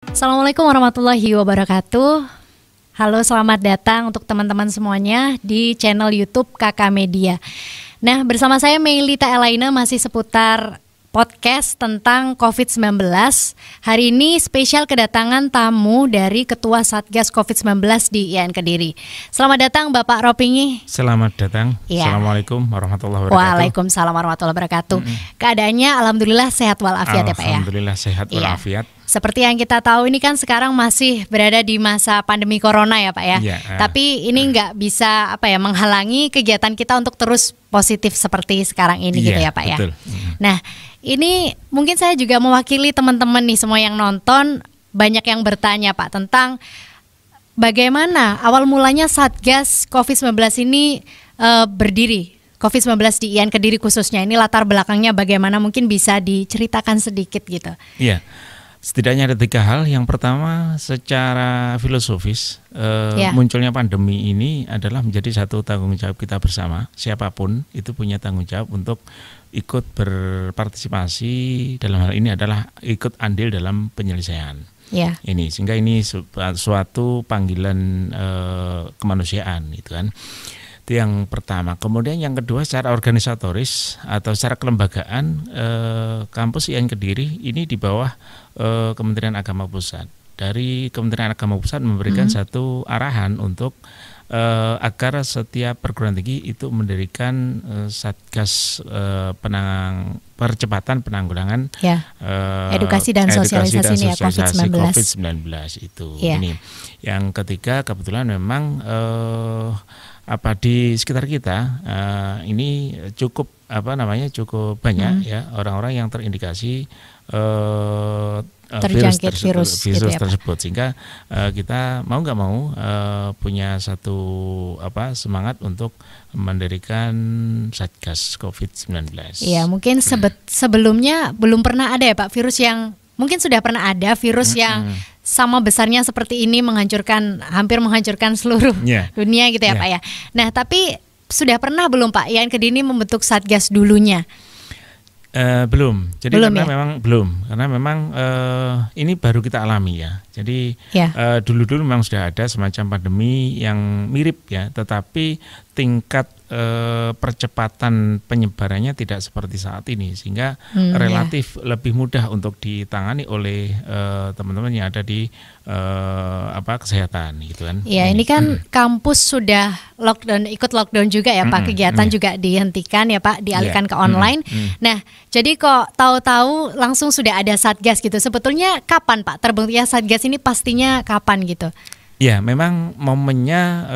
Assalamualaikum warahmatullahi wabarakatuh. Halo, selamat datang untuk teman-teman semuanya di channel YouTube Kakak Media. Nah, bersama saya Meilita Elaina masih seputar podcast tentang COVID-19. Hari ini spesial kedatangan tamu dari Ketua Satgas COVID-19 di IAIN Kediri. Selamat datang Bapak Ropingi. Selamat datang. Ya. Assalamualaikum warahmatullahi wabarakatuh. Waalaikumsalam warahmatullahi wabarakatuh. Keadaannya alhamdulillah sehat walafiat ya Pak ya. Alhamdulillah sehat walafiat. Seperti yang kita tahu ini kan sekarang masih berada di masa pandemi corona ya Pak ya. Tapi ini nggak bisa menghalangi kegiatan kita untuk terus positif seperti sekarang ini gitu ya Pak betul. ya. Nah, ini mungkin saya juga mewakili teman-teman nih semua yang nonton, banyak yang bertanya Pak tentang bagaimana awal mulanya Satgas COVID-19 ini berdiri. COVID-19 di IAIN Kediri khususnya, ini latar belakangnya bagaimana, mungkin bisa diceritakan sedikit gitu. Iya. Setidaknya ada 3 hal. Yang pertama, secara filosofis, munculnya pandemi ini adalah menjadi satu tanggung jawab kita bersama. Siapapun itu punya tanggung jawab untuk ikut berpartisipasi, dalam hal ini adalah ikut andil dalam penyelesaian. Ini sehingga ini suatu panggilan kemanusiaan, gitu kan. Itu yang pertama. Kemudian yang kedua, secara organisatoris atau secara kelembagaan, kampus IAIN Kediri ini di bawah Kementerian Agama Pusat. Dari Kementerian Agama Pusat memberikan satu arahan untuk agar setiap perguruan tinggi itu mendirikan Satgas percepatan penanggulangan edukasi dan sosialisasi COVID-19 itu. Ini. Yang ketiga, kebetulan memang di sekitar kita ini cukup cukup banyak ya orang-orang yang terindikasi terjangkit virus tersebut, sehingga kita mau nggak mau punya satu semangat untuk mendirikan Satgas COVID-19. Iya, mungkin sebelumnya belum pernah ada ya Pak virus yang mungkin sudah pernah ada virus yang sama besarnya seperti ini hampir menghancurkan seluruh dunia gitu ya Pak ya. Nah, tapi sudah pernah belum Pak IAIN Kediri membentuk Satgas dulunya? Belum. Jadi karena memang ini baru kita alami ya. Jadi dulu memang sudah ada semacam pandemi yang mirip ya, tetapi tingkat percepatan penyebarannya tidak seperti saat ini, sehingga relatif lebih mudah untuk ditangani oleh teman-teman yang ada di kesehatan gitu kan. Iya, ini kan kampus sudah ikut lockdown juga ya Pak, kegiatan juga dihentikan ya Pak, dialihkan ke online. Nah, jadi kok tahu-tahu langsung sudah ada Satgas gitu. Sebetulnya kapan Pak terbentuknya Satgas ini, pastinya kapan gitu? Ya, memang momennya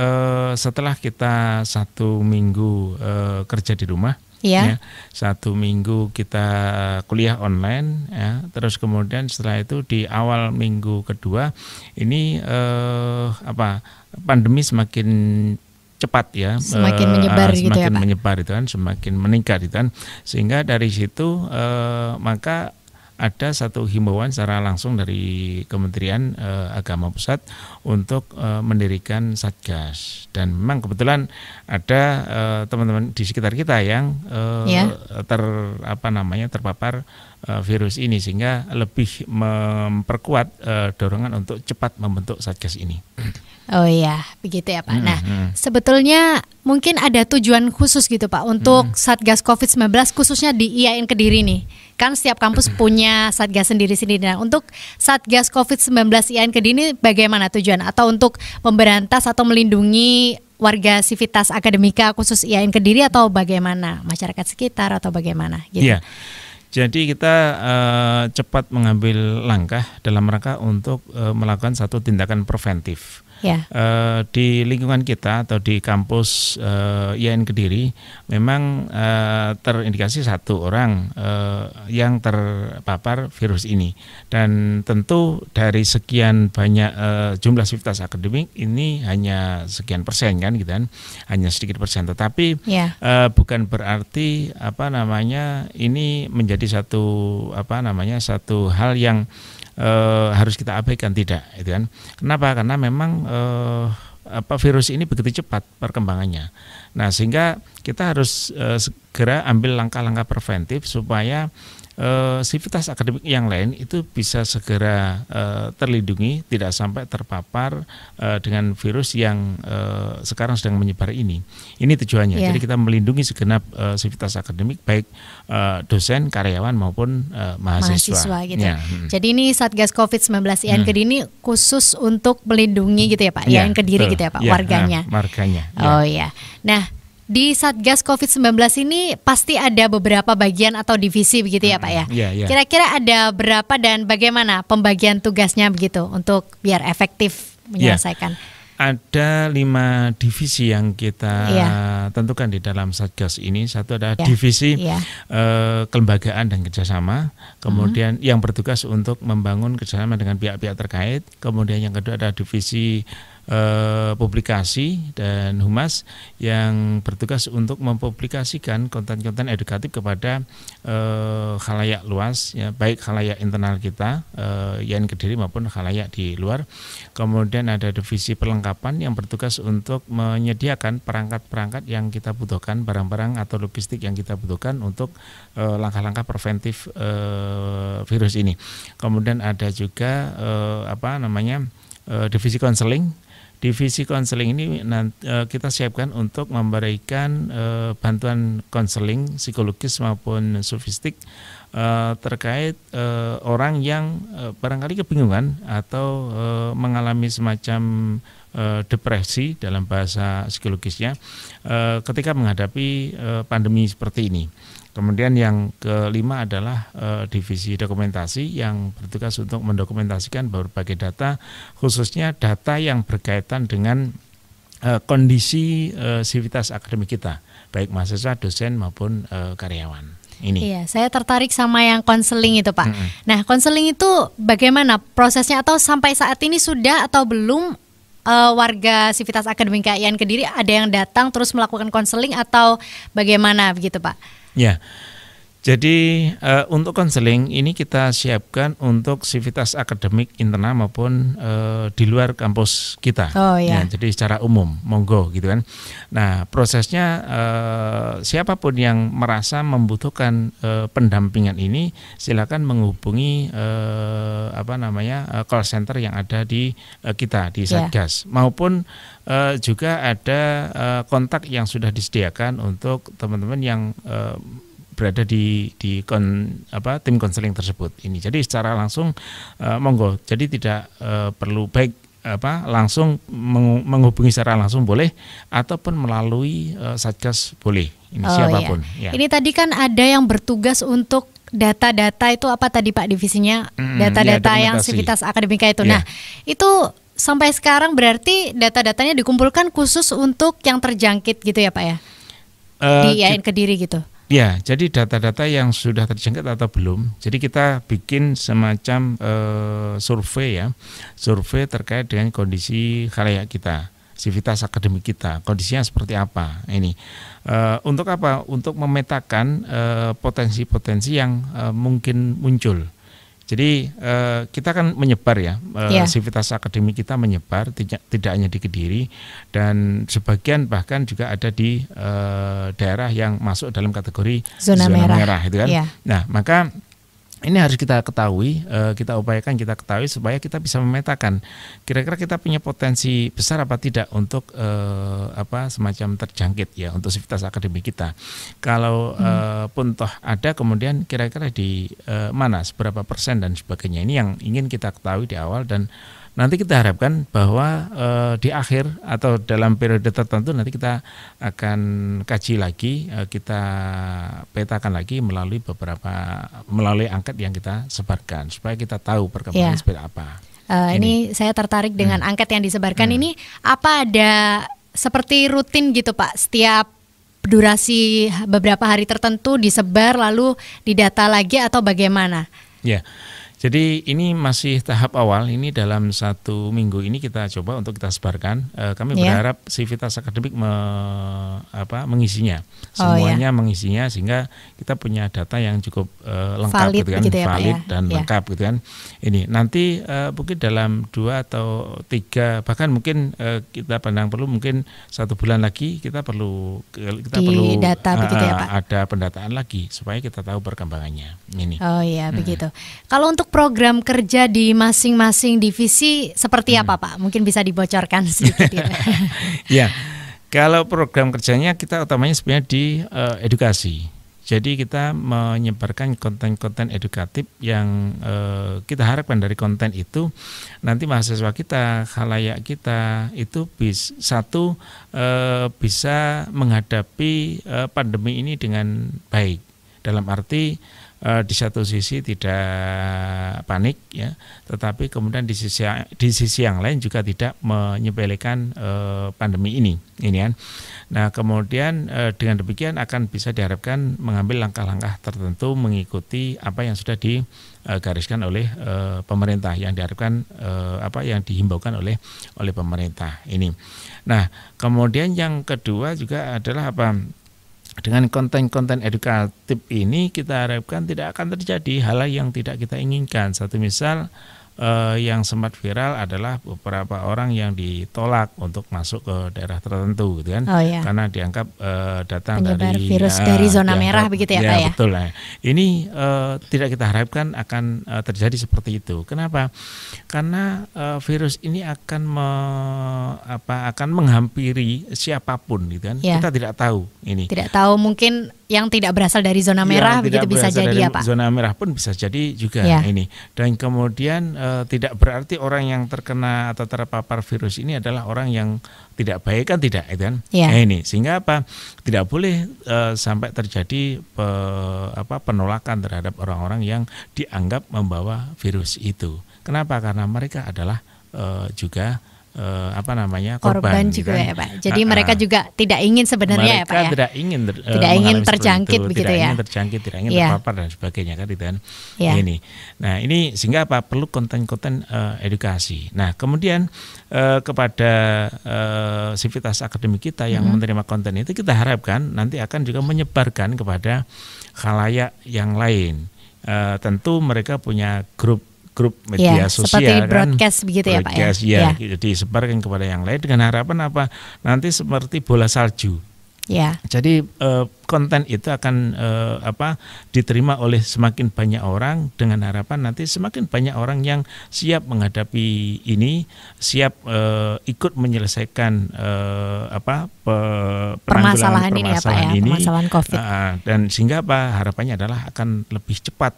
setelah kita 1 minggu kerja di rumah, ya, 1 minggu kita kuliah online, ya, terus kemudian setelah itu di awal minggu kedua ini pandemi semakin cepat ya, semakin menyebar gitu ya Pak. Menyebar itu kan, semakin meningkat itu kan, sehingga dari situ maka ada satu himbauan secara langsung dari Kementerian Agama Pusat untuk mendirikan Satgas, dan memang kebetulan ada teman-teman di sekitar kita yang terpapar virus ini, sehingga lebih memperkuat dorongan untuk cepat membentuk Satgas ini. Oh iya, begitu ya Pak. Nah, sebetulnya mungkin ada tujuan khusus gitu Pak untuk Satgas COVID-19 khususnya di IAIN Kediri nih. Kan setiap kampus punya Satgas sendiri-sendiri. Nah, untuk Satgas COVID-19 IAIN Kediri ini bagaimana tujuan? Atau untuk memberantas atau melindungi warga sivitas akademika khusus IAIN Kediri, atau bagaimana? Masyarakat sekitar atau bagaimana gitu? Iya. Jadi kita cepat mengambil langkah dalam rangka untuk melakukan satu tindakan preventif. Di lingkungan kita atau di kampus IAIN Kediri memang terindikasi 1 orang yang terpapar virus ini, dan tentu dari sekian banyak jumlah sivitas akademik ini hanya sekian persen kan gitu kan, hanya sedikit persen, tetapi bukan berarti ini menjadi satu hal yang harus kita abaikan, tidak, itu kan. Kenapa? Karena memang virus ini begitu cepat perkembangannya. Nah, sehingga kita harus segera ambil langkah-langkah preventif supaya sivitas akademik yang lain itu bisa segera terlindungi, tidak sampai terpapar dengan virus yang sekarang sedang menyebar ini. Ini tujuannya. Jadi kita melindungi segenap sivitas akademik, baik dosen, karyawan maupun mahasiswa. Gitu. Jadi ini Satgas COVID-19 IAIN Kediri ini khusus untuk melindungi gitu ya Pak, IAIN Kediri gitu ya Pak, warganya. Warganya. Oh iya. Nah, di Satgas COVID-19 ini pasti ada beberapa bagian atau divisi begitu ya Pak ya? Kira-kira ada berapa dan bagaimana pembagian tugasnya begitu untuk biar efektif menyelesaikan? Ada 5 divisi yang kita tentukan di dalam Satgas ini. Satu adalah divisi kelembagaan dan kerjasama. Kemudian yang bertugas untuk membangun kerjasama dengan pihak-pihak terkait. Kemudian yang kedua adalah divisi publikasi dan humas yang bertugas untuk mempublikasikan konten-konten edukatif kepada khalayak luas, ya, baik khalayak internal kita IAIN Kediri maupun khalayak di luar. Kemudian ada divisi perlengkapan yang bertugas untuk menyediakan perangkat-perangkat yang kita butuhkan, barang-barang atau logistik yang kita butuhkan untuk langkah-langkah preventif virus ini. Kemudian ada juga divisi konseling. Divisi konseling ini kita siapkan untuk memberikan bantuan konseling psikologis maupun sofistik terkait orang yang barangkali kebingungan atau mengalami semacam depresi dalam bahasa psikologisnya ketika menghadapi pandemi seperti ini. Kemudian yang kelima adalah divisi dokumentasi yang bertugas untuk mendokumentasikan berbagai data, khususnya data yang berkaitan dengan kondisi sivitas akademik kita, baik mahasiswa, dosen maupun karyawan. Ini. Iya, saya tertarik sama yang konseling itu Pak. Nah, konseling itu bagaimana prosesnya atau sampai saat ini sudah atau belum warga sivitas akademik IAIN Kediri ada yang datang terus melakukan konseling atau bagaimana begitu Pak? Ya, jadi untuk konseling ini kita siapkan untuk sivitas akademik internal maupun di luar kampus kita. Jadi secara umum, monggo gitu kan. Nah, prosesnya siapapun yang merasa membutuhkan pendampingan ini, silakan menghubungi call center yang ada di kita di Satgas, maupun juga ada kontak yang sudah disediakan untuk teman-teman yang berada di tim konseling tersebut ini. Jadi secara langsung monggo. Jadi tidak perlu langsung menghubungi secara langsung boleh, ataupun melalui Satgas boleh. Ini siapapun. Ya. Ini tadi kan ada yang bertugas untuk data-data itu apa tadi Pak divisinya? Data-data yang sivitas akademika itu. Nah, itu sampai sekarang berarti data-datanya dikumpulkan khusus untuk yang terjangkit gitu ya Pak ya? Di IAIN Kediri gitu. Ya, jadi data-data yang sudah terjangkit atau belum. Jadi kita bikin semacam survei terkait dengan kondisi khalayak kita, sivitas akademik kita, kondisinya seperti apa ini. Untuk apa? Untuk memetakan potensi-potensi yang mungkin muncul. Jadi kita kan menyebar ya, sivitas akademik kita menyebar tidak hanya di Kediri, dan sebagian bahkan juga ada di daerah yang masuk dalam kategori zona merah itu kan. Nah, maka ini harus kita ketahui, kita upayakan kita ketahui supaya kita bisa memetakan kira-kira kita punya potensi besar apa tidak untuk semacam terjangkit ya untuk sivitas akademik kita. Kalau pun toh ada, kemudian kira-kira di mana, seberapa persen dan sebagainya. Ini yang ingin kita ketahui di awal, dan nanti kita harapkan bahwa di akhir atau dalam periode tertentu nanti kita akan kaji lagi, kita petakan lagi melalui angket yang kita sebarkan supaya kita tahu perkembangan seperti apa. Ini saya tertarik dengan angket yang disebarkan ini. Apa ada seperti rutin gitu Pak, setiap durasi beberapa hari tertentu disebar lalu didata lagi atau bagaimana? Ya. Jadi ini masih tahap awal. Ini dalam 1 minggu ini kita coba untuk kita sebarkan. Kami berharap Civitas Akademik mengisinya, semuanya mengisinya, sehingga kita punya data yang cukup lengkap, valid, gitu kan, gitu ya, valid Pak, dan lengkap, gitu kan. Ini nanti mungkin dalam 2 atau 3, bahkan mungkin kita pandang perlu mungkin 1 bulan lagi kita perlu data, begitu ya, Pak? Ada pendataan lagi supaya kita tahu perkembangannya. Ini. Oh iya, begitu. Kalau untuk program kerja di masing-masing divisi seperti apa, Pak? Mungkin bisa dibocorkan sedikit ya. Ya, kalau program kerjanya kita utamanya sebenarnya di edukasi. Jadi kita menyebarkan konten-konten edukatif yang kita harapkan dari konten itu nanti mahasiswa kita, khalayak kita itu bisa menghadapi pandemi ini dengan baik. Dalam arti di satu sisi tidak panik ya, tetapi kemudian di sisi yang lain juga tidak menyepelekan pandemi ini kan. Nah, kemudian dengan demikian akan bisa diharapkan mengambil langkah-langkah tertentu mengikuti apa yang sudah digariskan oleh pemerintah, yang diharapkan yang dihimbaukan oleh pemerintah ini. Nah, kemudian yang kedua juga adalah dengan konten-konten edukatif ini kita harapkan tidak akan terjadi hal yang tidak kita inginkan. Satu misal yang sempat viral adalah beberapa orang yang ditolak untuk masuk ke daerah tertentu, gitu kan? Karena dianggap datang penyebar virus dari zona merah, begitu ya, Pak ya? Betul. Nah, ini tidak kita harapkan akan terjadi seperti itu. Kenapa? Karena virus ini akan menghampiri siapapun, gitu kan? Kita tidak tahu ini. Tidak tahu, mungkin yang tidak berasal dari zona merah, begitu bisa jadi ya, Pak? Zona merah pun bisa jadi juga ini. Dan kemudian tidak berarti orang yang terkena atau terpapar virus ini adalah orang yang tidak baik, kan tidak, kan? Ini sehingga tidak boleh sampai terjadi penolakan terhadap orang-orang yang dianggap membawa virus itu. Kenapa? Karena mereka adalah juga korban juga, kan? Ya, Pak. Jadi mereka juga tidak ingin sebenarnya, ya, Pak, ya? Tidak ingin terjangkit, begitu ya? Tidak ingin terpapar dan sebagainya, kan, gitu kan? Ini. Nah, ini sehingga perlu konten-konten edukasi. Nah, kemudian kepada Civitas Akademik kita yang menerima konten itu, kita harapkan nanti akan juga menyebarkan kepada khalayak yang lain. Tentu mereka punya grup media sosial, seperti broadcast, kan? Begitu ya, Pak ya? Jadi sebarkan kepada yang lain dengan harapan nanti seperti bola salju. Jadi konten itu akan diterima oleh semakin banyak orang, dengan harapan nanti semakin banyak orang yang siap menghadapi ini, siap ikut menyelesaikan permasalahan ini, ya, Pak ya, permasalahan COVID. Dan sehingga harapannya adalah akan lebih cepat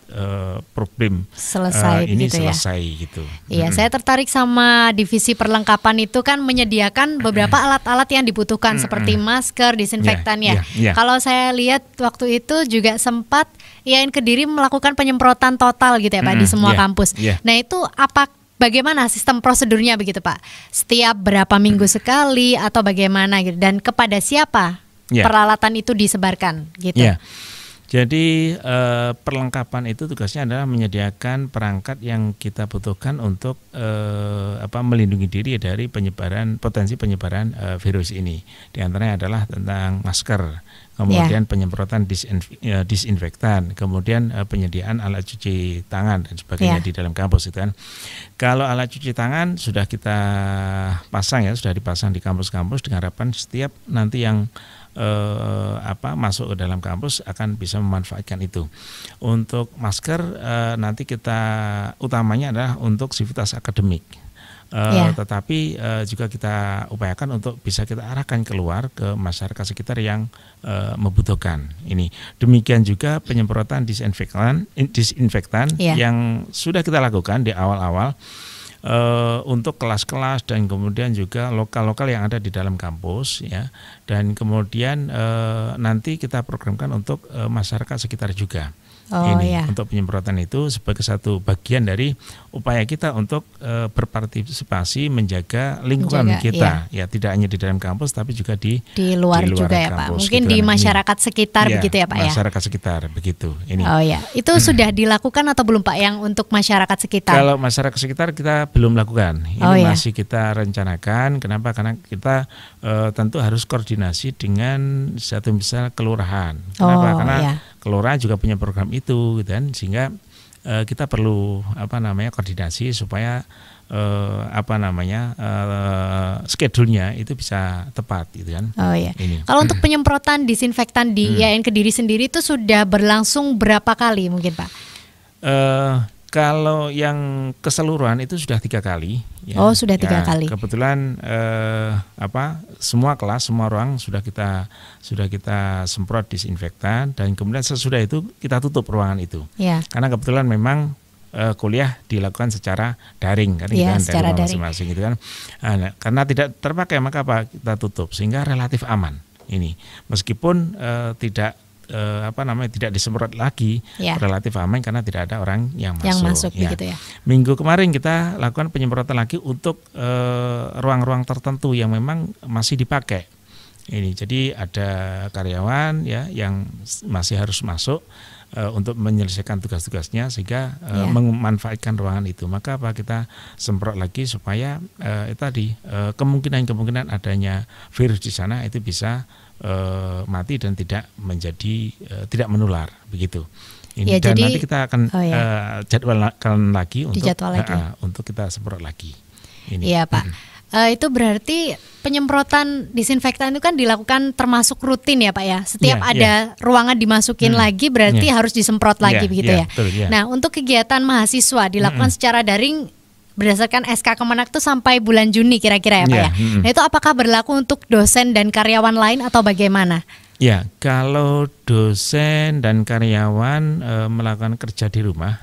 problem selesai, ini gitu selesai, ya? Gitu. Iya, saya tertarik sama divisi perlengkapan itu, kan menyediakan beberapa alat-alat yang dibutuhkan seperti masker, disinfektan ya. Kalau saya lihat waktu itu juga sempat IAIN Kediri melakukan penyemprotan total, gitu ya, Pak, di semua kampus. Nah, itu bagaimana sistem prosedurnya, begitu, Pak? Setiap berapa minggu sekali atau bagaimana gitu? Dan kepada siapa peralatan itu disebarkan, gitu? Jadi perlengkapan itu tugasnya adalah menyediakan perangkat yang kita butuhkan untuk melindungi diri dari potensi penyebaran virus ini. Di antaranya adalah tentang masker, kemudian penyemprotan disinfektan, kemudian penyediaan alat cuci tangan dan sebagainya di dalam kampus, itu kan. Kalau alat cuci tangan sudah kita pasang, sudah dipasang di kampus-kampus, dengan harapan setiap nanti yang masuk ke dalam kampus akan bisa memanfaatkan itu. Untuk masker nanti kita utamanya adalah untuk Civitas Akademik. Tetapi juga kita upayakan untuk bisa kita arahkan keluar ke masyarakat sekitar yang membutuhkan ini. Demikian juga penyemprotan disinfektan yang sudah kita lakukan di awal-awal. untuk kelas-kelas dan kemudian juga lokal-lokal yang ada di dalam kampus ya, dan kemudian nanti kita programkan untuk masyarakat sekitar juga. Untuk penyemprotan itu sebagai satu bagian dari upaya kita untuk berpartisipasi menjaga lingkungan kita ya, tidak hanya di dalam kampus tapi juga di luar juga ya Pak, mungkin gitu, di masyarakat sekitar begitu ya Pak ya. Masyarakat sekitar begitu ini. Itu sudah dilakukan atau belum Pak yang untuk masyarakat sekitar? Kalau masyarakat sekitar kita belum lakukan, ini masih kita rencanakan. Kenapa? Karena kita tentu harus koordinasi dengan satu misal kelurahan. Kenapa? Karena kelurahan juga punya program itu dan sehingga kita perlu koordinasi supaya schedule-nya itu bisa tepat gitu kan. Kalau untuk penyemprotan disinfektan di IAIN Kediri sendiri itu sudah berlangsung berapa kali mungkin Pak? Kalau yang keseluruhan itu sudah 3 kali. Ya. Sudah 3 kali. Kebetulan semua kelas, semua ruang sudah kita semprot disinfektan dan kemudian sesudah itu kita tutup ruangan itu. Karena kebetulan memang kuliah dilakukan secara daring kan, dari masing-masing gitu kan. Karena tidak terpakai maka kita tutup sehingga relatif aman ini. Meskipun tidak disemprot lagi, relatif aman karena tidak ada orang yang masuk begitu ya. Minggu kemarin kita lakukan penyemprotan lagi untuk ruang-ruang tertentu yang memang masih dipakai. Ini jadi ada karyawan ya yang masih harus masuk untuk menyelesaikan tugas-tugasnya sehingga memanfaatkan ruangan itu. Maka kita semprot lagi supaya kemungkinan adanya virus di sana itu bisa mati dan tidak menular begitu. Dan jadi, nanti kita akan jadwalkan lagi untuk kita semprot lagi. Iya Pak. Itu berarti penyemprotan disinfektan itu kan dilakukan termasuk rutin ya Pak ya. Setiap ada ruangan dimasukin lagi berarti harus disemprot lagi begitu ya. Betul, Nah untuk kegiatan mahasiswa dilakukan secara daring berdasarkan SK Kemenak itu sampai bulan Juni kira-kira ya Pak ya. Nah itu apakah berlaku untuk dosen dan karyawan lain atau bagaimana? Ya, kalau dosen dan karyawan melakukan kerja di rumah,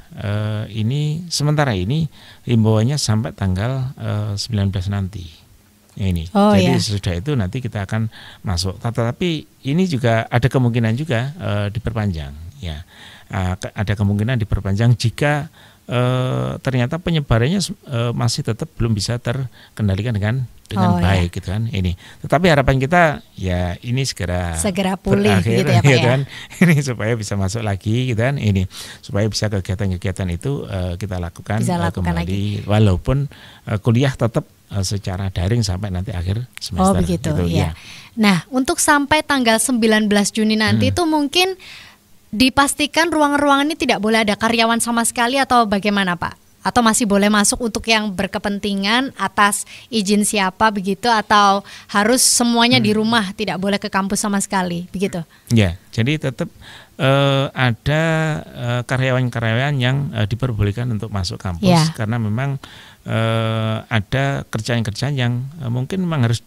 ini sementara ini himbauannya sampai tanggal 19 nanti. Jadi sesudah itu nanti kita akan masuk. Tetapi ini juga ada kemungkinan juga diperpanjang. Ya, ada kemungkinan diperpanjang jika ternyata penyebarannya masih tetap belum bisa terkendalikan dengan baik gitu kan ini. Tetapi harapan kita ya ini segera pulih gitu ya Pak ya. Ini supaya bisa masuk lagi gitu kan ini. Supaya bisa kegiatan-kegiatan itu kita lakukan kembali lagi. Walaupun kuliah tetap secara daring sampai nanti akhir semester. Begitu ya. Nah, untuk sampai tanggal 19 Juni nanti itu mungkin dipastikan ruangan-ruangan ini tidak boleh ada karyawan sama sekali atau bagaimana Pak? Atau masih boleh masuk untuk yang berkepentingan atas izin siapa begitu atau harus semuanya di rumah tidak boleh ke kampus sama sekali begitu? Ya, jadi tetap ada karyawan-karyawan yang diperbolehkan untuk masuk kampus karena memang ada kerjaan-kerjaan yang mungkin memang harus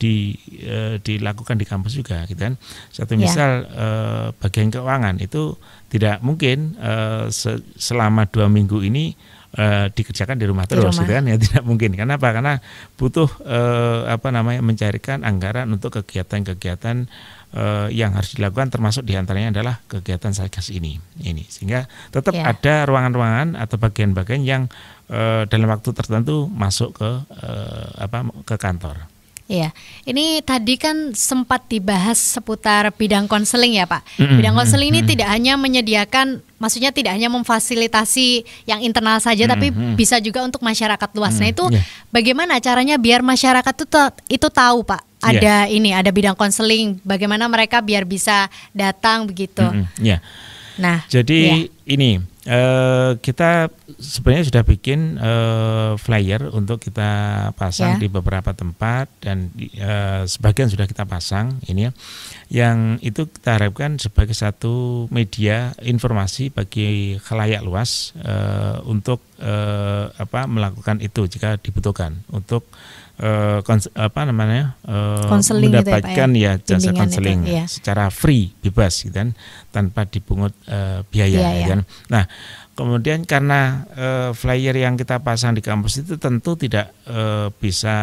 dilakukan di kampus juga gitu kan. Satu misal bagian keuangan itu tidak mungkin selama 2 minggu ini dikerjakan di rumah terus gitu kan, ya tidak mungkin. Kenapa? Karena butuh mencarikan anggaran untuk kegiatan-kegiatan yang harus dilakukan, termasuk diantaranya adalah kegiatan Satgas ini. Sehingga tetap ada ruangan-ruangan atau bagian-bagian yang dalam waktu tertentu masuk ke kantor. Iya, ini tadi kan sempat dibahas seputar bidang konseling ya Pak. Bidang konseling ini tidak hanya menyediakan, maksudnya tidak hanya memfasilitasi yang internal saja, tapi bisa juga untuk masyarakat luas. Nah itu bagaimana caranya biar masyarakat itu tahu Pak? Ada bidang konseling, bagaimana mereka biar bisa datang begitu? Nah, jadi ini kita sebenarnya sudah bikin flyer untuk kita pasang di beberapa tempat dan sebagian sudah kita pasang ini ya. Yang itu kita harapkan sebagai satu media informasi bagi khalayak luas untuk melakukan itu jika dibutuhkan untuk mendapatkan gitu ya, jasa konseling secara free, bebas gitu kan, tanpa dipungut biaya. Kan. Nah, Kemudian karena flyer yang kita pasang di kampus itu tentu tidak bisa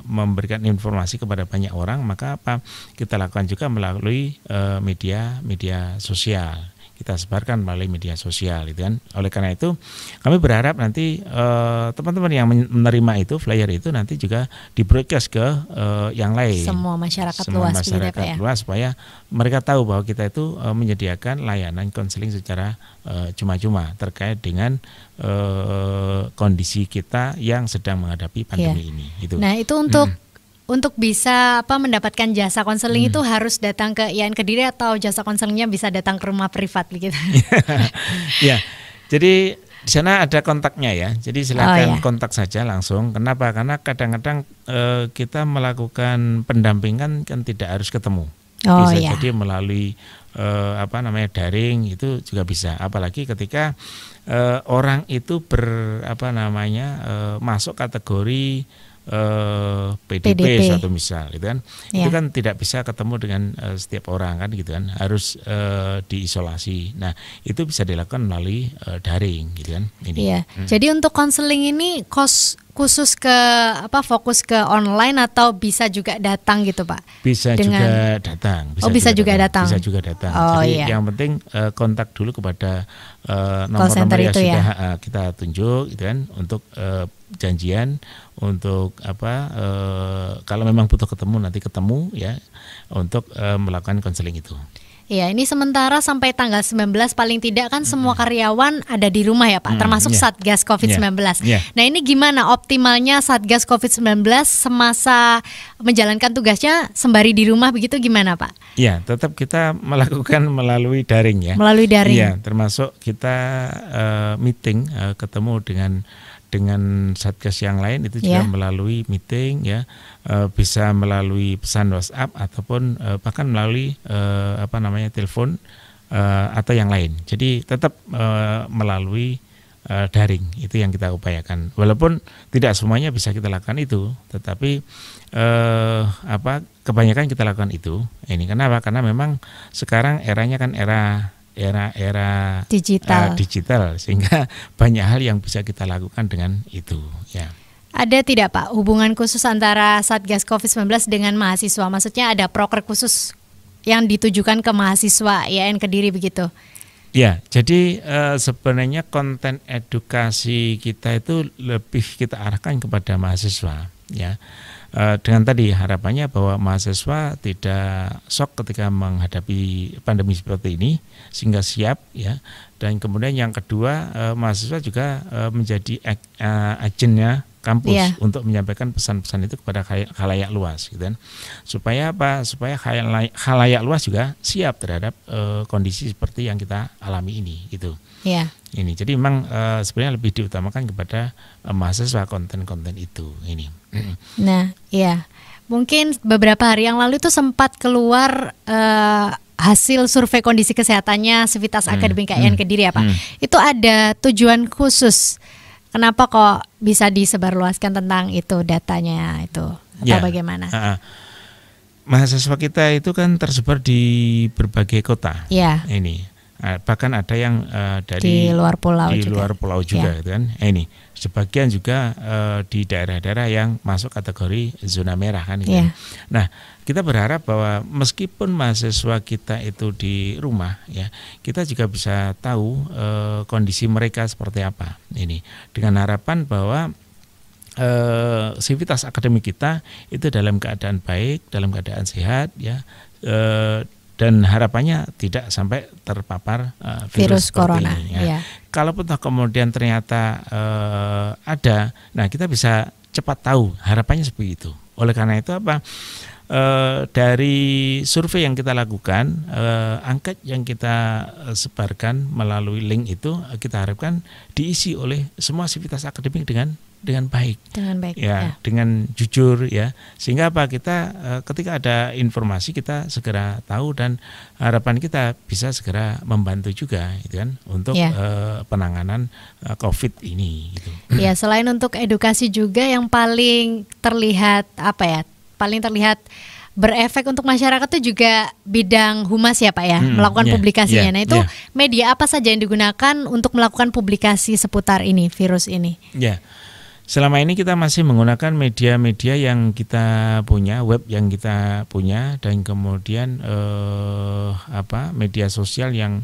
memberikan informasi kepada banyak orang, maka apa kita lakukan juga melalui media sosial. Kita sebarkan melalui media sosial, gitu kan. Oleh karena itu, kami berharap nanti teman-teman yang menerima itu flyer itu nanti juga di-broadcast ke yang lain. Semua masyarakat luas, supaya mereka tahu bahwa kita itu menyediakan layanan konseling secara cuma-cuma terkait dengan kondisi kita yang sedang menghadapi pandemi ini. Gitu. Nah, itu untuk bisa mendapatkan jasa konseling itu harus datang ke IAIN Kediri atau jasa konselingnya bisa datang ke rumah privat begitu? Ya, jadi di sana ada kontaknya ya. Jadi silakan kontak saja langsung. Kenapa? Karena kadang-kadang kita melakukan pendampingan kan tidak harus ketemu. Bisa jadi melalui daring itu juga bisa. Apalagi ketika orang itu masuk kategori PDP suatu misal, gitu kan, itu kan tidak bisa ketemu dengan setiap orang kan, gitu kan, harus diisolasi. Nah, itu bisa dilakukan melalui daring, gitu kan. Ini. Jadi untuk konseling ini khusus ke fokus ke online atau bisa juga datang gitu Pak? Bisa juga datang. Bisa juga datang. Jadi yang penting kontak dulu kepada nomor-nomor yang sudah kita tunjuk, gitu kan, untuk janjian, untuk kalau memang butuh ketemu nanti ketemu ya, untuk melakukan konseling itu. Iya, ini sementara sampai tanggal 19 paling tidak kan semua karyawan ada di rumah ya Pak, termasuk Satgas COVID-19. Nah, ini gimana optimalnya Satgas COVID-19 semasa menjalankan tugasnya sembari di rumah begitu gimana Pak? Iya, tetap kita melakukan melalui daring ya. Melalui daring. Iya, termasuk kita meeting ketemu dengan Satgas yang lain itu juga melalui meeting ya, bisa melalui pesan WhatsApp ataupun bahkan melalui telepon atau yang lain. Jadi tetap melalui daring itu yang kita upayakan. Walaupun tidak semuanya bisa kita lakukan itu, tetapi kebanyakan kita lakukan itu. Ini kenapa? Karena memang sekarang eranya kan era digital sehingga banyak hal yang bisa kita lakukan dengan itu ya. Ada tidak Pak hubungan khusus antara Satgas COVID-19 dengan mahasiswa? Maksudnya ada proker khusus yang ditujukan ke mahasiswa IAIN Kediri begitu? Ya, jadi sebenarnya konten edukasi kita itu lebih kita arahkan kepada mahasiswa ya. Dengan tadi harapannya bahwa mahasiswa tidak shock ketika menghadapi pandemi seperti ini sehingga siap ya. Dan kemudian yang kedua mahasiswa juga menjadi agennya kampus untuk menyampaikan pesan-pesan itu kepada khalayak luas gitu kan. Supaya apa? Supaya khalayak luas juga siap terhadap kondisi seperti yang kita alami ini gitu. Ini jadi memang sebenarnya lebih diutamakan kepada mahasiswa konten-konten itu ini. Nah, mungkin beberapa hari yang lalu itu sempat keluar hasil survei kondisi kesehatannya Sivitas Akademika IAIN Kediri ya Pak. Itu ada tujuan khusus. Kenapa kok bisa disebarluaskan tentang itu datanya itu atau bagaimana? Mahasiswa kita itu kan tersebar di berbagai kota. Ini. Bahkan ada yang dari di luar pulau juga gitu kan. Ini sebagian juga di daerah-daerah yang masuk kategori zona merah kan gitu. Nah, kita berharap bahwa meskipun mahasiswa kita itu di rumah ya, kita juga bisa tahu kondisi mereka seperti apa. Ini dengan harapan bahwa Sivitas Akademik kita itu dalam keadaan baik, dalam keadaan sehat ya. Dan harapannya tidak sampai terpapar virus corona ini, ya. Kalaupun kemudian ternyata ada, nah kita bisa cepat tahu, harapannya seperti itu. Oleh karena itu dari survei yang kita lakukan, angket yang kita sebarkan melalui link itu kita harapkan diisi oleh semua Sivitas Akademik dengan baik. Dengan jujur ya. Sehingga kita ketika ada informasi kita segera tahu dan harapan kita bisa segera membantu juga gitu kan untuk penanganan COVID ini gitu. Ya, selain untuk edukasi juga yang paling terlihat berefek untuk masyarakat itu juga bidang humas ya Pak ya, melakukan publikasinya. Nah itu media apa saja yang digunakan untuk melakukan publikasi seputar ini, virus ini? Selama ini kita masih menggunakan media-media yang kita punya, web yang kita punya, dan kemudian media sosial yang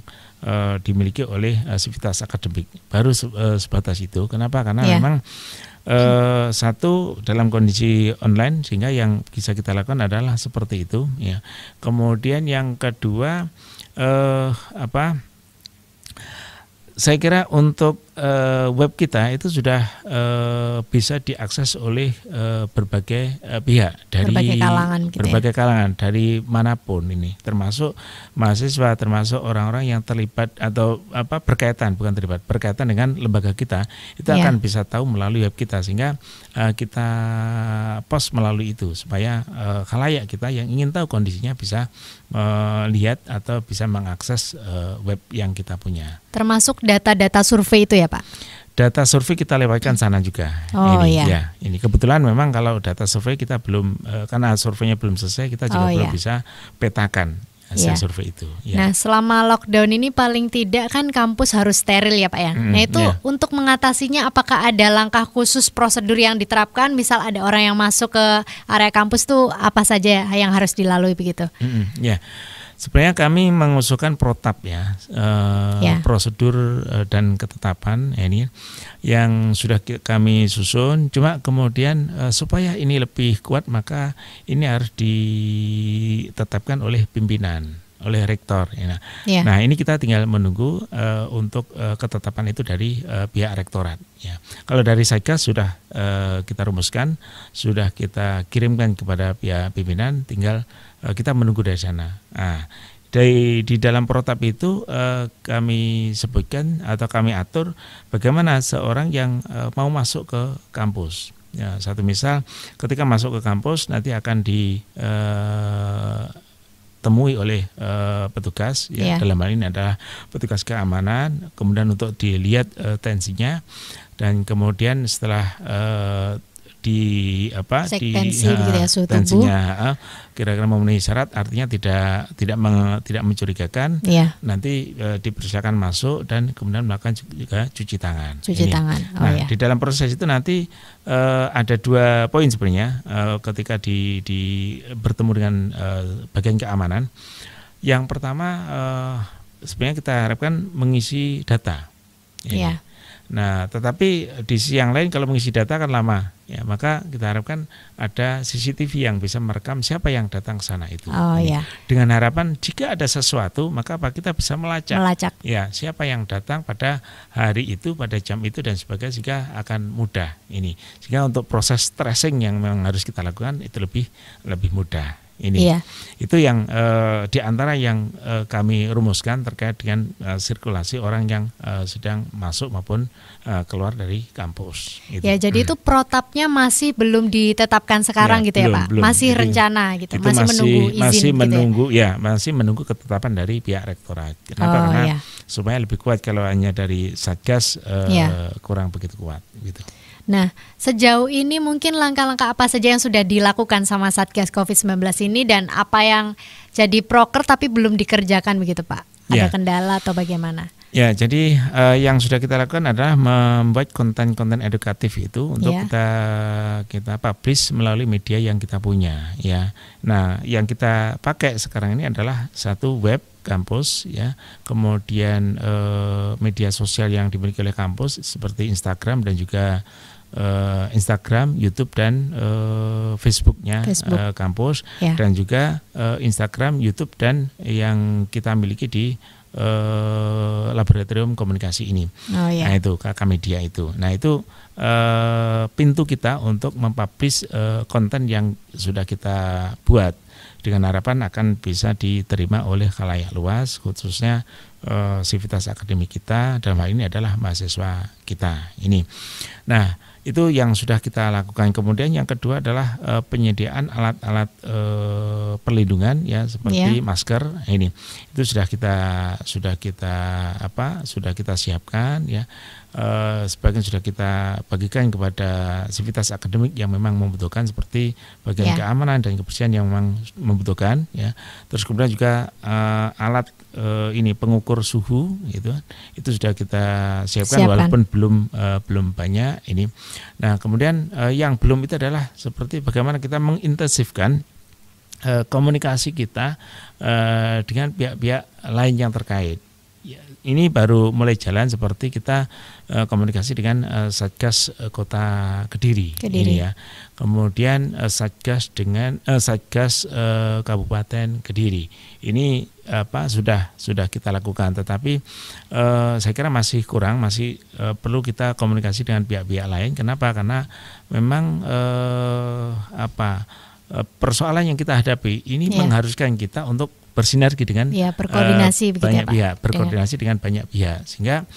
dimiliki oleh Sivitas Akademik. Baru sebatas itu. Kenapa? Karena memang satu, dalam kondisi online, sehingga yang bisa kita lakukan adalah seperti itu. Ya. Kemudian yang kedua, saya kira untuk web kita itu sudah bisa diakses oleh berbagai pihak dari berbagai kalangan dari manapun ini, termasuk mahasiswa, termasuk orang-orang yang terlibat atau berkaitan dengan lembaga kita, itu akan bisa tahu melalui web kita, sehingga kita post melalui itu supaya khalayak kita yang ingin tahu kondisinya bisa melihat atau bisa mengakses web yang kita punya. Termasuk data-data survei itu ya Pak? Data survei kita lewatkan sana juga. Ini kebetulan memang kalau data survei kita belum, karena surveinya belum selesai, kita juga belum bisa petakan hasil survei itu. Nah selama lockdown ini paling tidak kan kampus harus steril ya Pak ya. Nah itu untuk mengatasinya apakah ada langkah khusus, prosedur yang diterapkan? Misal ada orang yang masuk ke area kampus tuh apa saja yang harus dilalui begitu? Sebenarnya kami mengusulkan protap prosedur dan ketetapan ini yang sudah kami susun. Cuma kemudian supaya ini lebih kuat, maka ini harus ditetapkan oleh pimpinan, oleh rektor. Nah ini kita tinggal menunggu untuk ketetapan itu dari pihak rektorat. Kalau dari Satgas sudah kita rumuskan, sudah kita kirimkan kepada pihak pimpinan, tinggal kita menunggu dari sana. Di dalam protap itu kami sebutkan atau kami atur bagaimana seorang yang mau masuk ke kampus. Satu misal, ketika masuk ke kampus nanti akan ditemui oleh petugas, dalam hal ini adalah petugas keamanan. Kemudian untuk dilihat tensinya, dan kemudian setelah tensinya kira-kira memenuhi syarat, artinya tidak mencurigakan, nanti dipersilakan masuk dan kemudian melakukan juga cuci tangan. Di dalam proses itu nanti ada 2 poin sebenarnya ketika bertemu dengan bagian keamanan. Yang pertama sebenarnya kita harapkan mengisi data. Nah, tetapi di sisi yang lain kalau mengisi data kan lama, maka kita harapkan ada CCTV yang bisa merekam siapa yang datang ke sana itu. Dengan harapan jika ada sesuatu, maka kita bisa melacak. Siapa yang datang pada hari itu, pada jam itu dan sebagainya, sehingga akan mudah ini. Sehingga untuk proses tracing yang memang harus kita lakukan itu lebih mudah. Itu yang diantara yang kami rumuskan terkait dengan sirkulasi orang yang sedang masuk maupun keluar dari kampus. Jadi itu protapnya masih belum ditetapkan sekarang gitu ya Pak? Belum. Masih rencana gitu, masih menunggu izin masih menunggu ketetapan dari pihak rektorat. Kenapa? Karena supaya lebih kuat, kalau hanya dari Satgas kurang begitu kuat gitu. Nah, sejauh ini mungkin langkah-langkah apa saja yang sudah dilakukan sama Satgas COVID-19 ini, dan apa yang jadi proker tapi belum dikerjakan begitu Pak? Ada kendala atau bagaimana? Jadi yang sudah kita lakukan adalah membuat konten-konten edukatif itu untuk kita publish melalui media yang kita punya. Nah, yang kita pakai sekarang ini adalah satu web kampus, kemudian media sosial yang dimiliki oleh kampus seperti Instagram dan juga Instagram, YouTube dan Facebooknya kampus, dan juga Instagram, YouTube dan yang kita miliki di laboratorium komunikasi ini. Nah itu KK Media itu. Nah itu pintu kita untuk mempublish konten yang sudah kita buat, dengan harapan akan bisa diterima oleh khalayak luas, khususnya Sivitas Akademik kita, dalam hal ini adalah mahasiswa kita ini. Nah, Itu yang sudah kita lakukan. Kemudian yang kedua adalah penyediaan alat-alat perlindungan ya seperti masker. Ini itu sudah kita siapkan ya. Sebagian sudah kita bagikan kepada sivitas akademik yang memang membutuhkan, seperti bagian keamanan dan kebersihan yang memang membutuhkan ya. Terus kemudian juga alat pengukur suhu itu sudah kita siapkan. Walaupun belum banyak ini. Nah, kemudian yang belum itu adalah seperti bagaimana kita mengintensifkan komunikasi kita dengan pihak-pihak lain yang terkait. Ini baru mulai jalan, seperti kita komunikasi dengan Satgas Kota Kediri. Ini ya. Kemudian Satgas dengan Satgas Kabupaten Kediri. Ini sudah kita lakukan, tetapi saya kira masih kurang, masih perlu kita komunikasi dengan pihak-pihak lain. Kenapa? Karena memang persoalan yang kita hadapi ini mengharuskan kita untuk bersinergi dengan berkoordinasi banyak pihak, berkoordinasi dengan banyak pihak, sehingga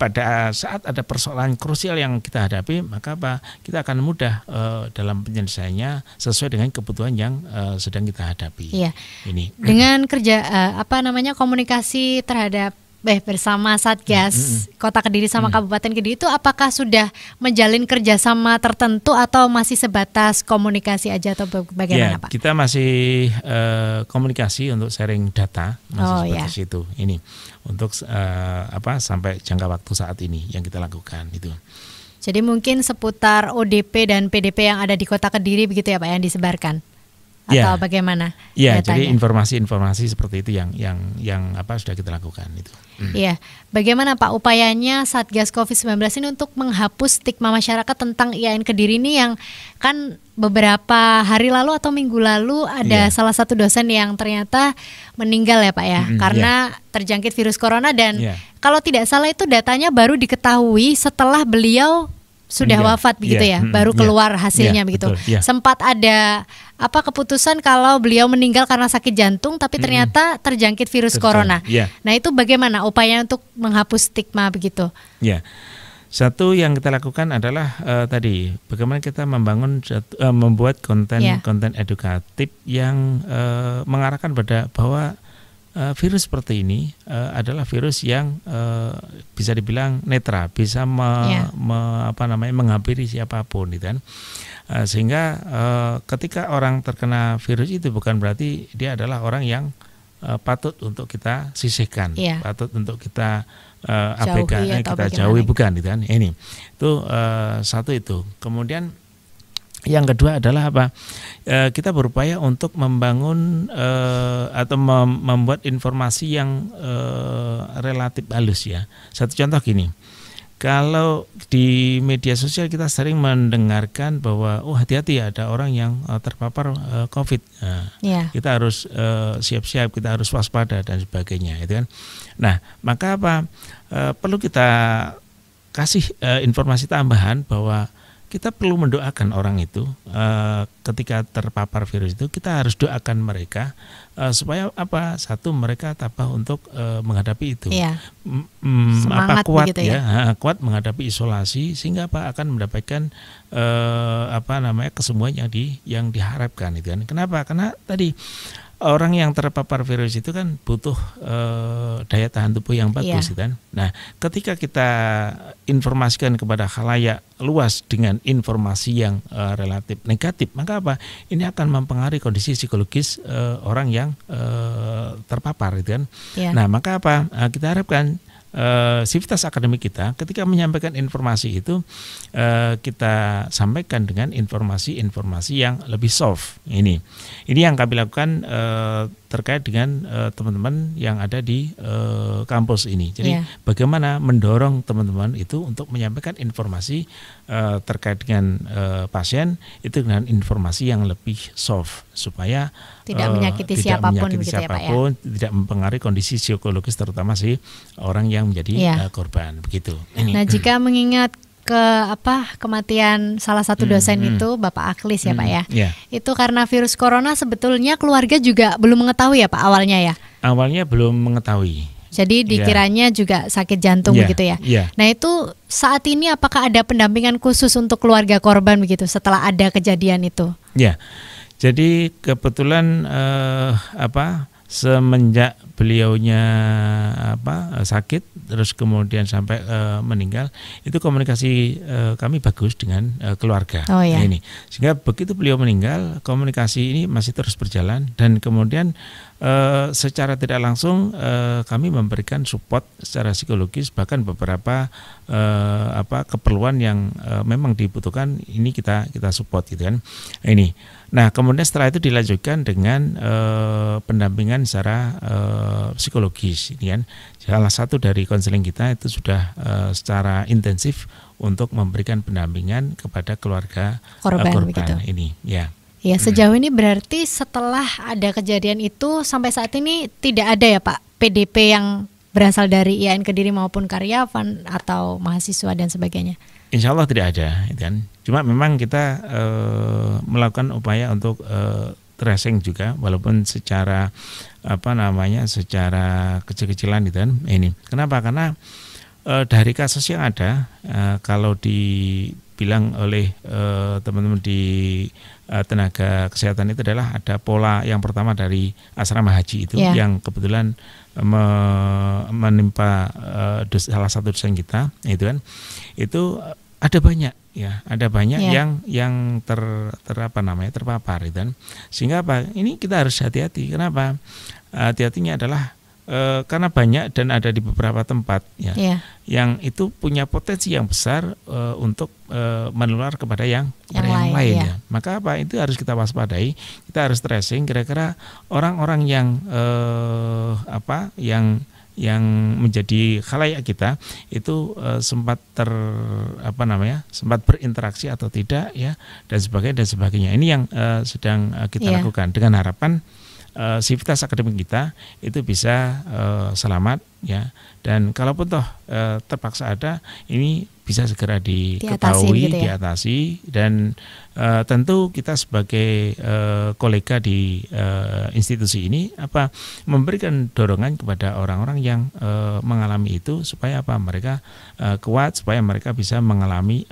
pada saat ada persoalan krusial yang kita hadapi, maka kita akan mudah dalam penyelesaiannya sesuai dengan kebutuhan yang sedang kita hadapi. Ini dengan kerja komunikasi terhadap bersama Satgas Kota Kediri sama Kabupaten Kediri itu, apakah sudah menjalin kerjasama tertentu atau masih sebatas komunikasi aja atau bagaimana Pak? Kita masih komunikasi untuk sharing data, masih sebatas itu. Ini untuk sampai jangka waktu saat ini yang kita lakukan itu. Jadi mungkin seputar ODP dan PDP yang ada di Kota Kediri begitu ya Pak, yang disebarkan? Atau bagaimana? Jadi informasi-informasi seperti itu yang sudah kita lakukan itu. Iya, bagaimana Pak upayanya Satgas COVID-19 ini untuk menghapus stigma masyarakat tentang IAIN Kediri ini, yang kan beberapa hari lalu atau minggu lalu ada salah satu dosen yang ternyata meninggal ya Pak ya, karena terjangkit virus corona, dan kalau tidak salah itu datanya baru diketahui setelah beliau sudah wafat begitu ya, baru keluar hasilnya begitu. Betul, sempat ada keputusan kalau beliau meninggal karena sakit jantung, tapi ternyata terjangkit virus corona. Nah, itu bagaimana upaya untuk menghapus stigma begitu? Satu yang kita lakukan adalah tadi bagaimana kita membuat konten edukatif yang mengarahkan pada bahwa virus seperti ini adalah virus yang bisa dibilang netral, bisa menghampiri siapapun, gitu kan. Sehingga ketika orang terkena virus itu bukan berarti dia adalah orang yang patut untuk kita sisihkan, patut untuk kita abaikan, kita jauhi, bukan, gitu kan. Ini itu satu itu. Kemudian yang kedua adalah kita berupaya untuk membangun atau membuat informasi yang relatif halus ya. Satu contoh gini, kalau di media sosial kita sering mendengarkan bahwa hati-hati ada orang yang terpapar COVID, kita harus siap-siap, kita harus waspada dan sebagainya, itu kan. Nah, maka perlu kita kasih informasi tambahan bahwa kita perlu mendoakan orang itu ketika terpapar virus itu, kita harus doakan mereka supaya satu, mereka tabah untuk menghadapi itu, kuat kuat menghadapi isolasi, sehingga akan mendapatkan kesembuhan yang diharapkan, itu kan. Kenapa? Karena tadi orang yang terpapar virus itu kan butuh daya tahan tubuh yang bagus, kan. Nah, ketika kita informasikan kepada khalayak luas dengan informasi yang relatif negatif, maka ini akan mempengaruhi kondisi psikologis orang yang terpapar, gitu kan. Nah, maka kita harapkan sivitas akademik kita ketika menyampaikan informasi itu kita sampaikan dengan informasi-informasi yang lebih soft. Ini yang kami lakukan terkait dengan teman-teman yang ada di kampus ini. Jadi bagaimana mendorong teman-teman itu untuk menyampaikan informasi terkait dengan pasien itu dengan informasi yang lebih soft, supaya tidak menyakiti siapapun, tidak mempengaruhi kondisi psikologis terutama si orang yang menjadi korban, begitu. Nah, jika mengingat kematian salah satu dosen itu Bapak Aklis ya Pak ya, itu karena virus corona, sebetulnya keluarga juga belum mengetahui ya Pak awalnya ya? Awalnya belum mengetahui. Jadi dikiranya juga sakit jantung begitu ya. Nah itu saat ini apakah ada pendampingan khusus untuk keluarga korban begitu setelah ada kejadian itu? Ya, jadi kebetulan semenjak beliaunya sakit terus kemudian sampai meninggal, itu komunikasi kami bagus dengan keluarga. Nah, ini sehingga begitu beliau meninggal, komunikasi ini masih terus berjalan dan kemudian secara tidak langsung kami memberikan support secara psikologis, bahkan beberapa keperluan yang memang dibutuhkan ini kita support gitu kan. Ini. Nah, kemudian setelah itu dilanjutkan dengan pendampingan secara psikologis, ini kan. Salah satu dari konseling kita itu sudah secara intensif untuk memberikan pendampingan kepada keluarga korban ini, ya. Ya, sejauh ini berarti setelah ada kejadian itu sampai saat ini tidak ada ya Pak PDP yang berasal dari IAIN Kediri maupun karyawan atau mahasiswa dan sebagainya? Insya Allah tidak ada, kan. Cuma memang kita melakukan upaya untuk tracing juga, walaupun secara secara kecil-kecilan gitu kan. Ini kenapa? Karena dari kasus yang ada, kalau dibilang oleh teman-teman di tenaga kesehatan itu adalah ada pola yang pertama dari asrama haji itu yang kebetulan menimpa salah satu dosen kita itu kan, itu ada banyak yang terpapar itu kan. Sehingga ini kita harus hati-hati. Kenapa? Hati-hatinya adalah karena banyak dan ada di beberapa tempat yang itu punya potensi yang besar untuk menular kepada yang lain ya. Maka itu harus kita waspadai, kita harus tracing kira-kira orang-orang yang yang menjadi khalayak kita itu sempat sempat berinteraksi atau tidak ya, dan sebagainya. Ini yang sedang kita lakukan dengan harapan sivitas akademik kita itu bisa selamat ya, dan kalaupun toh terpaksa ada, ini bisa segera diketahui, diatasi, dan tentu kita sebagai kolega di institusi ini memberikan dorongan kepada orang-orang yang mengalami itu supaya mereka kuat, supaya mereka bisa mengalami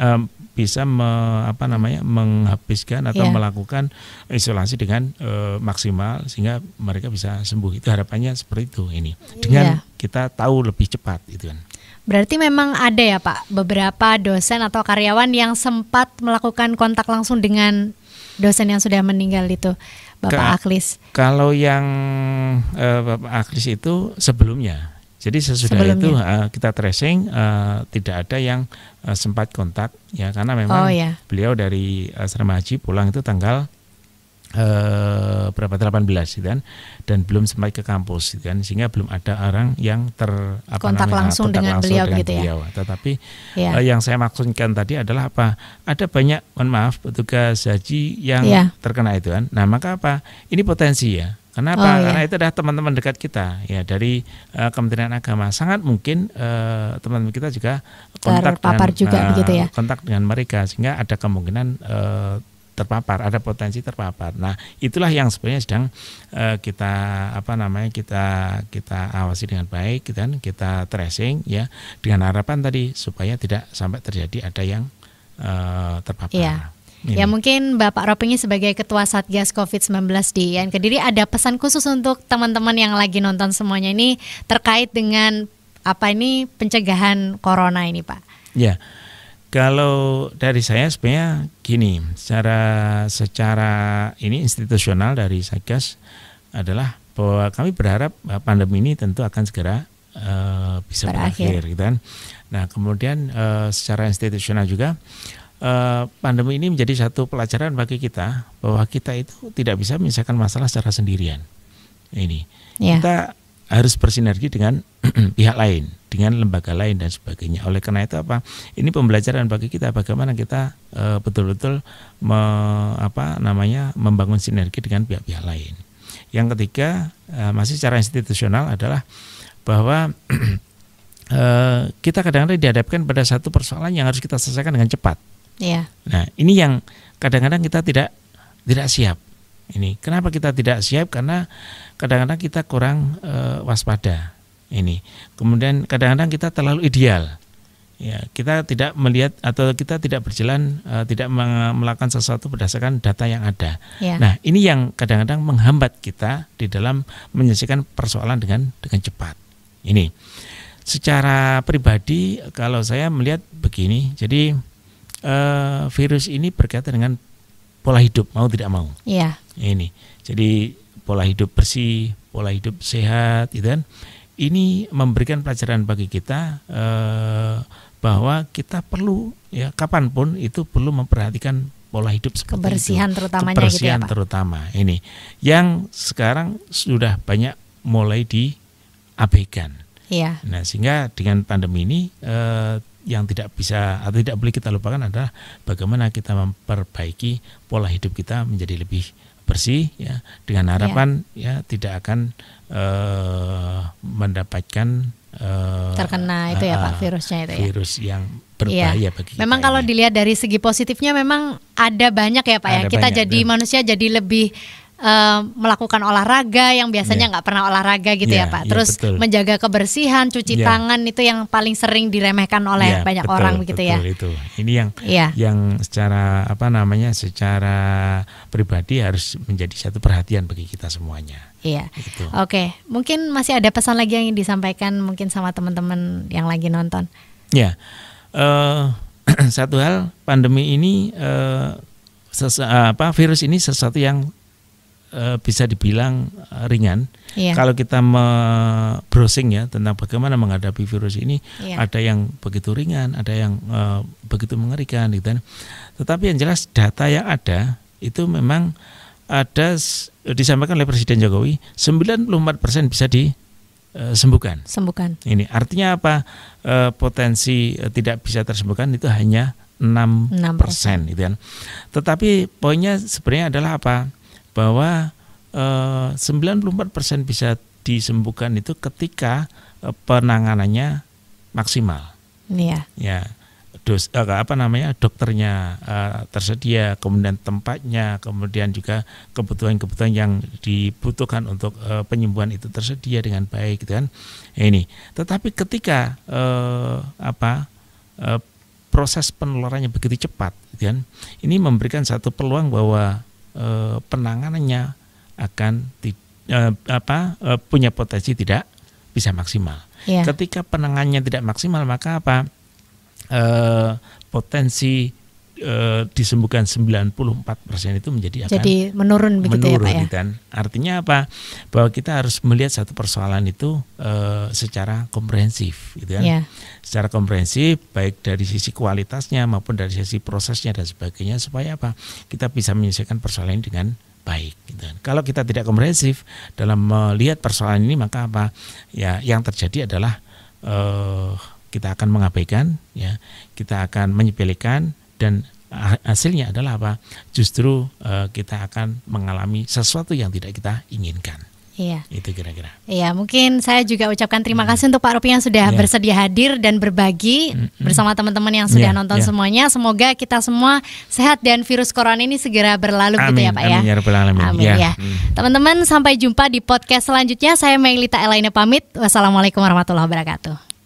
menghabiskan atau melakukan isolasi dengan maksimal sehingga mereka bisa sembuh. Itu harapannya seperti itu ini. Dengan kita tahu lebih cepat itu kan. Berarti memang ada ya Pak beberapa dosen atau karyawan yang sempat melakukan kontak langsung dengan dosen yang sudah meninggal itu, Bapak Akhlis. Kalau yang Bapak Akhlis itu sebelumnya. Jadi sesudah itu kita tracing, tidak ada yang sempat kontak ya, karena memang beliau dari asrama haji pulang itu tanggal 18 gitu kan, dan belum sempat ke kampus gitu kan, sehingga belum ada orang yang kontak langsung dengan beliau gitu ya. Tetapi yang saya maksudkan tadi adalah ada banyak petugas haji yang terkena itu kan. Nah, maka ini potensi ya. Kenapa? Karena itu adalah teman-teman dekat kita ya dari Kementerian Agama. Sangat mungkin teman-teman kita juga kontak dengan mereka, sehingga ada kemungkinan terpapar, ada potensi terpapar. Nah, itulah yang sebenarnya sedang kita awasi dengan baik, kita tracing ya, dengan harapan tadi supaya tidak sampai terjadi ada yang terpapar. Ya, mungkin Bapak Ropingi sebagai Ketua Satgas COVID-19 di IAIN Kediri ada pesan khusus untuk teman-teman yang lagi nonton semuanya ini terkait dengan pencegahan corona ini, Pak. Ya. Kalau dari saya sebenarnya gini, secara ini institusional dari Satgas adalah bahwa kami berharap pandemi ini tentu akan segera bisa berakhir gitu kan. Nah, kemudian secara institusional juga pandemi ini menjadi satu pelajaran bagi kita bahwa kita itu tidak bisa menyelesaikan masalah secara sendirian. Ini kita harus bersinergi dengan pihak lain, dengan lembaga lain dan sebagainya. Oleh karena itu ini pembelajaran bagi kita bagaimana kita betul-betul membangun sinergi dengan pihak-pihak lain. Yang ketiga, masih secara institusional adalah bahwa kita kadang-kadang dihadapkan pada satu persoalan yang harus kita selesaikan dengan cepat. Nah, ini yang kadang-kadang kita tidak siap. Ini kenapa kita tidak siap? Karena kadang-kadang kita kurang waspada. Ini. Kemudian kadang-kadang kita terlalu ideal. Ya, kita tidak melihat atau kita tidak berjalan, tidak melakukan sesuatu berdasarkan data yang ada. Ya. Nah, ini yang kadang-kadang menghambat kita di dalam menyelesaikan persoalan dengan cepat. Ini. Secara pribadi, kalau saya melihat begini, jadi virus ini berkaitan dengan pola hidup, mau tidak mau. Ya. Ini. Jadi pola hidup bersih, pola hidup sehat, gitu kan. Ini memberikan pelajaran bagi kita bahwa kita perlu, ya, kapanpun itu perlu memperhatikan pola hidup seperti kebersihan itu. Terutamanya kebersihan gitu ya, Pak? Terutama ini yang sekarang sudah banyak mulai diabaikan. Iya. Nah, sehingga dengan pandemi ini yang tidak bisa atau tidak boleh kita lupakan adalah bagaimana kita memperbaiki pola hidup kita menjadi lebih bersih, ya, dengan harapan ya tidak akan mendapatkan terkena itu ya Pak, virusnya itu ya. Virus yang berbahaya bagi kita. Memang kalau dilihat dari segi positifnya memang ada banyak ya Pak, ya. Kita jadi manusia jadi lebih melakukan olahraga yang biasanya nggak pernah olahraga gitu ya Pak. Terus menjaga kebersihan, cuci tangan itu yang paling sering diremehkan oleh banyak orang begitu ya. Itu. Ini yang secara secara pribadi harus menjadi satu perhatian bagi kita semuanya. Iya. Gitu. Oke, mungkin masih ada pesan lagi yang disampaikan mungkin sama teman-teman yang lagi nonton. Ya. Satu hal, pandemi ini virus ini sesuatu yang bisa dibilang ringan. Kalau kita browsing ya tentang bagaimana menghadapi virus ini, ada yang begitu ringan, ada yang begitu mengerikan gitu. Tetapi yang jelas data yang ada itu memang ada, disampaikan oleh Presiden Jokowi, 94% bisa disembuhkan. Ini artinya apa? Potensi tidak bisa tersembuhkan itu hanya 6% gitu kan. Tetapi poinnya sebenarnya adalah apa? Bahwa 94% bisa disembuhkan itu ketika penanganannya maksimal. Iya. Ya, dokternya tersedia, kemudian tempatnya, kemudian juga kebutuhan-kebutuhan yang dibutuhkan untuk penyembuhan itu tersedia dengan baik, gitu kan. Ini. Tetapi ketika proses penularannya begitu cepat, gitu kan, ini memberikan satu peluang bahwa penanganannya akan punya potensi tidak bisa maksimal. Ketika penanganannya tidak maksimal, maka potensi disembuhkan 94% itu menjadi menurun begitu ya Pak ya. Dan artinya apa? Bahwa kita harus melihat satu persoalan itu secara komprehensif, gitu kan. Secara komprehensif, baik dari sisi kualitasnya maupun dari sisi prosesnya dan sebagainya, supaya kita bisa menyelesaikan persoalan ini dengan baik, gitu kan. Kalau kita tidak komprehensif dalam melihat persoalan ini, maka ya yang terjadi adalah kita akan mengabaikan, ya, kita akan menyepelekan, dan hasilnya adalah justru kita akan mengalami sesuatu yang tidak kita inginkan. Iya. Itu kira-kira. Iya, mungkin saya juga ucapkan terima kasih untuk Pak Rupi yang sudah bersedia hadir dan berbagi bersama teman-teman yang sudah nonton semuanya. Semoga kita semua sehat dan virus corona ini segera berlalu gitu ya Pak ya. Amin ya rabbal alamin. Amin ya. Teman-teman, sampai jumpa di podcast selanjutnya. Saya Melita Elaine pamit. Wassalamualaikum warahmatullahi wabarakatuh.